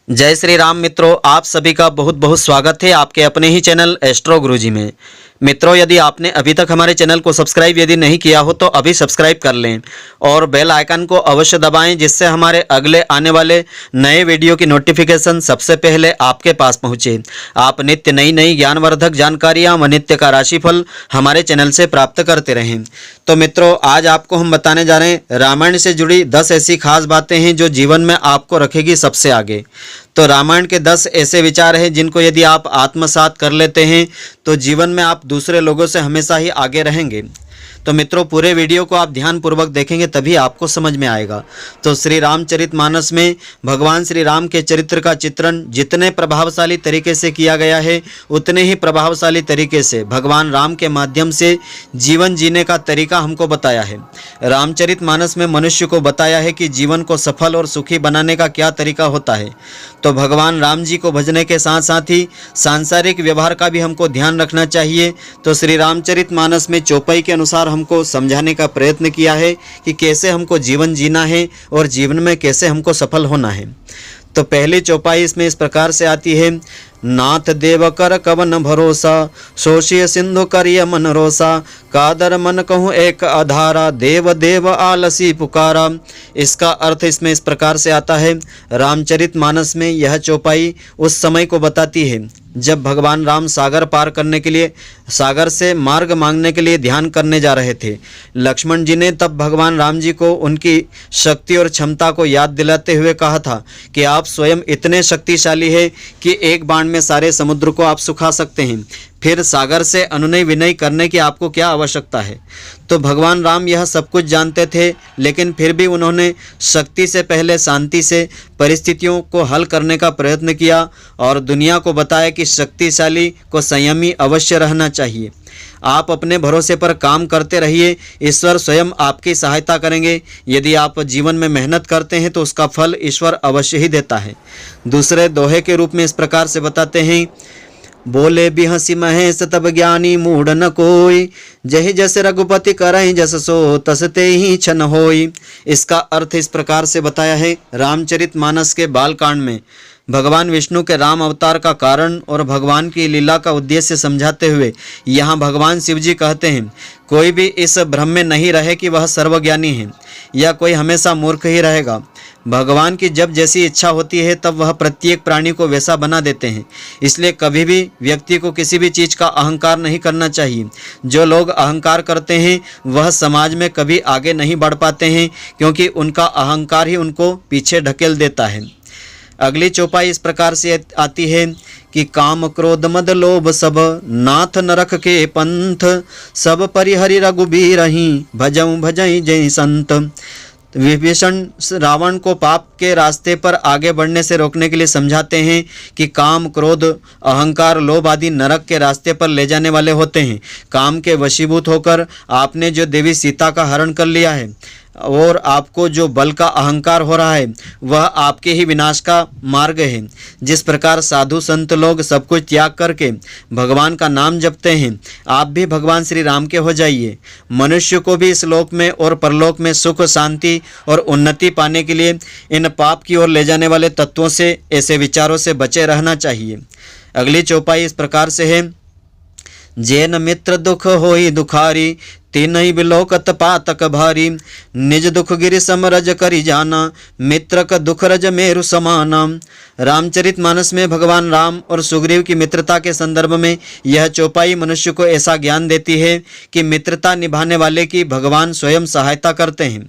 जय श्री राम मित्रों, आप सभी का बहुत बहुत स्वागत है आपके अपने ही चैनल एस्ट्रो गुरुजी में। मित्रों, यदि आपने अभी तक हमारे चैनल को सब्सक्राइब यदि नहीं किया हो तो अभी सब्सक्राइब कर लें और बेल आइकन को अवश्य दबाएं, जिससे हमारे अगले आने वाले नए वीडियो की नोटिफिकेशन सबसे पहले आपके पास पहुंचे। आप नित्य नई नई ज्ञानवर्धक जानकारियां व नित्य का राशिफल हमारे चैनल से प्राप्त करते रहें। तो मित्रों, आज आपको हम बताने जा रहे हैं रामायण से जुड़ी 10 ऐसी खास बातें हैं जो जीवन में आपको रखेगी सबसे आगे। तो रामायण के 10 ऐसे विचार हैं जिनको यदि आप आत्मसात कर लेते हैं तो जीवन में आप दूसरे लोगों से हमेशा ही आगे रहेंगे। तो मित्रों, पूरे वीडियो को आप ध्यानपूर्वक देखेंगे तभी आपको समझ में आएगा। तो श्री रामचरितमानस में भगवान श्री राम के चरित्र का चित्रण जितने प्रभावशाली तरीके से किया गया है, उतने ही प्रभावशाली तरीके से भगवान राम के माध्यम से जीवन जीने का तरीका हमको बताया है। रामचरितमानस में मनुष्य को बताया है कि जीवन को सफल और सुखी बनाने का क्या तरीका होता है। तो भगवान राम जी को भजने के साथ साथ ही सांसारिक व्यवहार का भी हमको ध्यान रखना चाहिए। तो श्री रामचरितमानस में चौपाई के अनुसार हमको समझाने का प्रयत्न किया है कि कैसे हमको जीवन जीना है और जीवन में कैसे हमको सफल होना है। तो पहली चौपाई इसमें इस प्रकार से आती है, नाथ देव कर कवन भरोसा, शोषिय सिंधु करिय मन रोसा, कादर मन कहूँ एक आधारा, देव देव आलसी पुकारा। इसका अर्थ इसमें इस प्रकार से आता है, रामचरितमानस में यह चौपाई उस समय को बताती है जब भगवान राम सागर पार करने के लिए सागर से मार्ग मांगने के लिए ध्यान करने जा रहे थे। लक्ष्मण जी ने तब भगवान राम जी को उनकी शक्ति और क्षमता को याद दिलाते हुए कहा था कि आप स्वयं इतने शक्तिशाली हैं कि एक बाण में सारे समुद्र को आप सुखा सकते हैं, फिर सागर से अनुनय विनय करने की आपको क्या आवश्यकता है। तो भगवान राम यह सब कुछ जानते थे, लेकिन फिर भी उन्होंने शक्ति से पहले शांति से परिस्थितियों को हल करने का प्रयत्न किया और दुनिया को बताया कि शक्तिशाली को संयमी अवश्य रहना चाहिए। आप अपने भरोसे पर काम करते रहिए, ईश्वर स्वयं आपकी सहायता करेंगे। यदि आप जीवन में मेहनत करते हैं तो उसका फल ईश्वर अवश्य ही देता है। दूसरे दोहे के रूप में इस प्रकार से बताते हैं, बोले बिहसी महेश तब ज्ञानी मूढ़ न कोई, जहि जस रघुपति करहि जस सो तसते ही छन होई। इसका अर्थ इस प्रकार से बताया है, रामचरितमानस के बालकांड में भगवान विष्णु के राम अवतार का कारण और भगवान की लीला का उद्देश्य समझाते हुए यहाँ भगवान शिव जी कहते हैं, कोई भी इस भ्रम में नहीं रहे कि वह सर्वज्ञानी है या कोई हमेशा मूर्ख ही रहेगा। भगवान की जब जैसी इच्छा होती है तब वह प्रत्येक प्राणी को वैसा बना देते हैं। इसलिए कभी भी व्यक्ति को किसी भी चीज़ का अहंकार नहीं करना चाहिए। जो लोग अहंकार करते हैं वह समाज में कभी आगे नहीं बढ़ पाते हैं, क्योंकि उनका अहंकार ही उनको पीछे ढकेल देता है। अगली चौपाई इस प्रकार से आती है कि काम क्रोध मद लोभ सब, नाथ नरक के पंथ, सब परिहरि रघुबीर ही, भजऊँ भजई जय संत। विभीषण रावण को पाप के रास्ते पर आगे बढ़ने से रोकने के लिए समझाते हैं कि काम क्रोध अहंकार लोभ आदि नरक के रास्ते पर ले जाने वाले होते हैं। काम के वशीभूत होकर आपने जो देवी सीता का हरण कर लिया है और आपको जो बल का अहंकार हो रहा है वह आपके ही विनाश का मार्ग है। जिस प्रकार साधु संत लोग सब कुछ त्याग करके भगवान का नाम जपते हैं, आप भी भगवान श्री राम के हो जाइए। मनुष्य को भी इस लोक में और परलोक में सुख शांति और उन्नति पाने के लिए इन पाप की ओर ले जाने वाले तत्वों से, ऐसे विचारों से बचे रहना चाहिए। अगली चौपाई इस प्रकार से है, जैन मित्र दुख होई दुखारी, तीनहि बिलोकत पातक भारी, निज दुख गिरि समरज करि जाना, मित्र का दुख रज मेरु समाना। रामचरितमानस में भगवान राम और सुग्रीव की मित्रता के संदर्भ में यह चौपाई मनुष्य को ऐसा ज्ञान देती है कि मित्रता निभाने वाले की भगवान स्वयं सहायता करते हैं।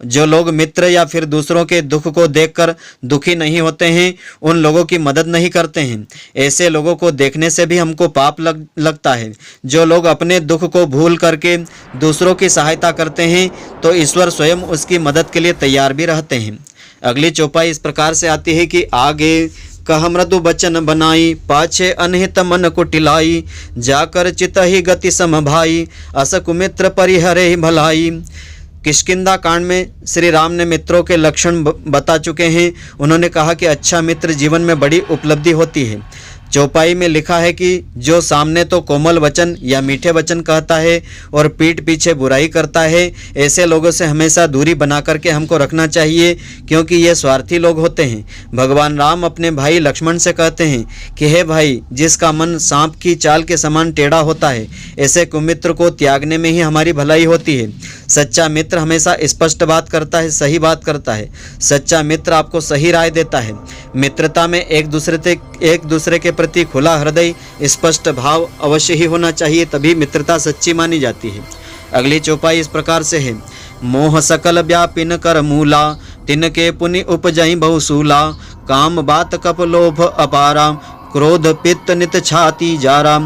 जो लोग मित्र या फिर दूसरों के दुख को देखकर दुखी नहीं होते हैं, उन लोगों की मदद नहीं करते हैं। ऐसे लोगों को देखने से भी हमको पाप लगता है। जो लोग अपने दुख को भूल करके दूसरों की सहायता करते हैं तो ईश्वर स्वयं उसकी मदद के लिए तैयार भी रहते हैं। अगली चौपाई इस प्रकार से आती है कि आगे कह मृदु बचन बनाई, पाछे अनहित मन कुटिलाई, जाकर चित ही गति समभाई, अस कुमित्र परिहरे भलाई। किष्किंधा कांड में श्री राम ने मित्रों के लक्षण बता चुके हैं। उन्होंने कहा कि अच्छा मित्र जीवन में बड़ी उपलब्धि होती है। चौपाई में लिखा है कि जो सामने तो कोमल वचन या मीठे वचन कहता है और पीठ पीछे बुराई करता है, ऐसे लोगों से हमेशा दूरी बना करके हमको रखना चाहिए, क्योंकि ये स्वार्थी लोग होते हैं। भगवान राम अपने भाई लक्ष्मण से कहते हैं कि हे भाई, जिसका मन सांप की चाल के समान टेढ़ा होता है, ऐसे कुमित्र को त्यागने में ही हमारी भलाई होती है। सच्चा मित्र हमेशा स्पष्ट बात करता है, सही बात करता है। सच्चा मित्र आपको सही राय देता है। मित्रता में एक दूसरे के प्रति खुला हृदय, स्पष्ट भाव अवश्य ही होना चाहिए, तभी मित्रता सच्ची मानी जाती है। अगली चौपाई इस प्रकार से है। मोह सकल व्यापिन कर मूला, तिनके पुनि उपजई बहुसूला। काम बात कप लोभ अपारा, क्रोध पित्त नित छाती जारा।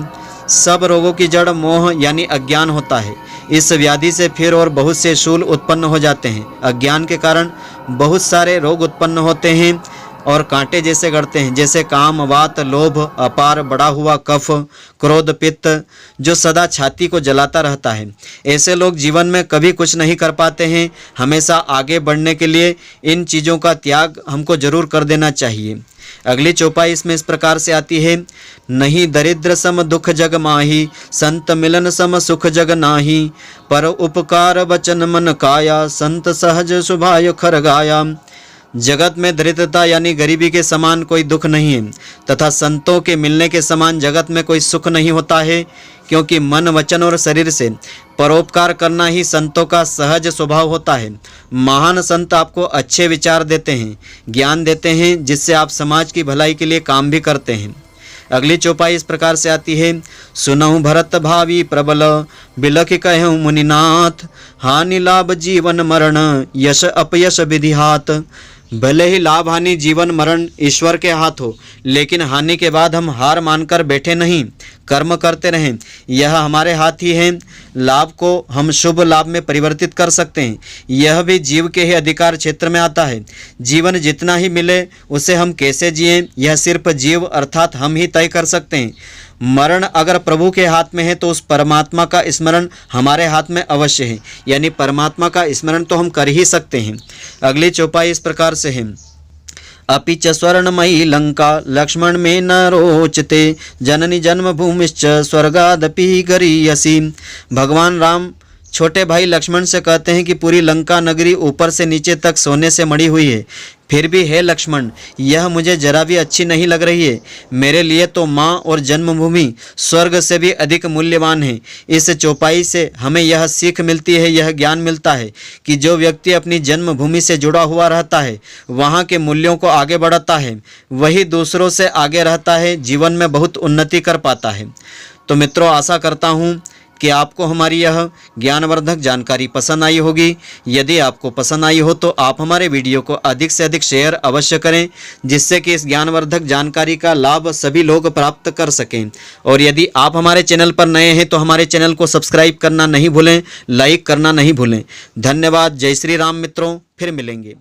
सब रोगों की जड़ मोह यानी अज्ञान होता है। इस व्याधि से फिर और बहुत से शूल उत्पन्न हो जाते हैं। अज्ञान के कारण बहुत सारे रोग उत्पन्न होते हैं और कांटे जैसे गढ़ते हैं, जैसे काम, वात, लोभ, अपार, बढ़ा हुआ कफ, क्रोध, पित्त, जो सदा छाती को जलाता रहता है। ऐसे लोग जीवन में कभी कुछ नहीं कर पाते हैं। हमेशा आगे बढ़ने के लिए इन चीज़ों का त्याग हमको जरूर कर देना चाहिए। अगली चौपाई इसमें इस प्रकार से आती है। नहीं दरिद्र सम दुख जग माही, संत मिलन सम सुख जग नाही। पर उपकार वचन मन काया, संत सहज सुभाय खर गाया। जगत में दरिद्रता यानी गरीबी के समान कोई दुख नहीं है, तथा संतों के मिलने के समान जगत में कोई सुख नहीं होता है, क्योंकि मन, वचन और शरीर से परोपकार करना ही संतों का सहज स्वभाव होता है। महान संत आपको अच्छे विचार देते हैं, ज्ञान देते हैं, जिससे आप समाज की भलाई के लिए काम भी करते हैं। अगली चौपाई इस प्रकार से आती है। सुनहु भरत भावी प्रबल, बिलख कहूँ मुनिनाथ। हानि लाभ जीवन मरण, यश अपयश विधि हाथ। भले ही लाभ हानि जीवन मरण ईश्वर के हाथ हो, लेकिन हानि के बाद हम हार मानकर बैठे नहीं, कर्म करते रहें, यह हमारे हाथ ही है। लाभ को हम शुभ लाभ में परिवर्तित कर सकते हैं, यह भी जीव के ही अधिकार क्षेत्र में आता है। जीवन जितना ही मिले उसे हम कैसे जिएं, यह सिर्फ जीव अर्थात हम ही तय कर सकते हैं। मरण अगर प्रभु के हाथ में है तो उस परमात्मा का स्मरण हमारे हाथ में अवश्य है, यानी परमात्मा का स्मरण तो हम कर ही सकते हैं। अगली चौपाई इस प्रकार से है। अपि च स्वर्णमयी लंका, लक्ष्मण में न रोचते। जननी जन्मभूमिश्च स्वर्गादपि गरीयसी। भगवान राम छोटे भाई लक्ष्मण से कहते हैं कि पूरी लंका नगरी ऊपर से नीचे तक सोने से मढ़ी हुई है, फिर भी हे लक्ष्मण, यह मुझे जरा भी अच्छी नहीं लग रही है। मेरे लिए तो माँ और जन्मभूमि स्वर्ग से भी अधिक मूल्यवान है। इस चौपाई से हमें यह सीख मिलती है, यह ज्ञान मिलता है कि जो व्यक्ति अपनी जन्मभूमि से जुड़ा हुआ रहता है, वहाँ के मूल्यों को आगे बढ़ाता है, वही दूसरों से आगे रहता है, जीवन में बहुत उन्नति कर पाता है। तो मित्रों, आशा करता हूँ कि आपको हमारी यह ज्ञानवर्धक जानकारी पसंद आई होगी। यदि आपको पसंद आई हो तो आप हमारे वीडियो को अधिक से अधिक शेयर अवश्य करें, जिससे कि इस ज्ञानवर्धक जानकारी का लाभ सभी लोग प्राप्त कर सकें। और यदि आप हमारे चैनल पर नए हैं तो हमारे चैनल को सब्सक्राइब करना नहीं भूलें, लाइक करना नहीं भूलें। धन्यवाद। जय श्री राम मित्रों, फिर मिलेंगे।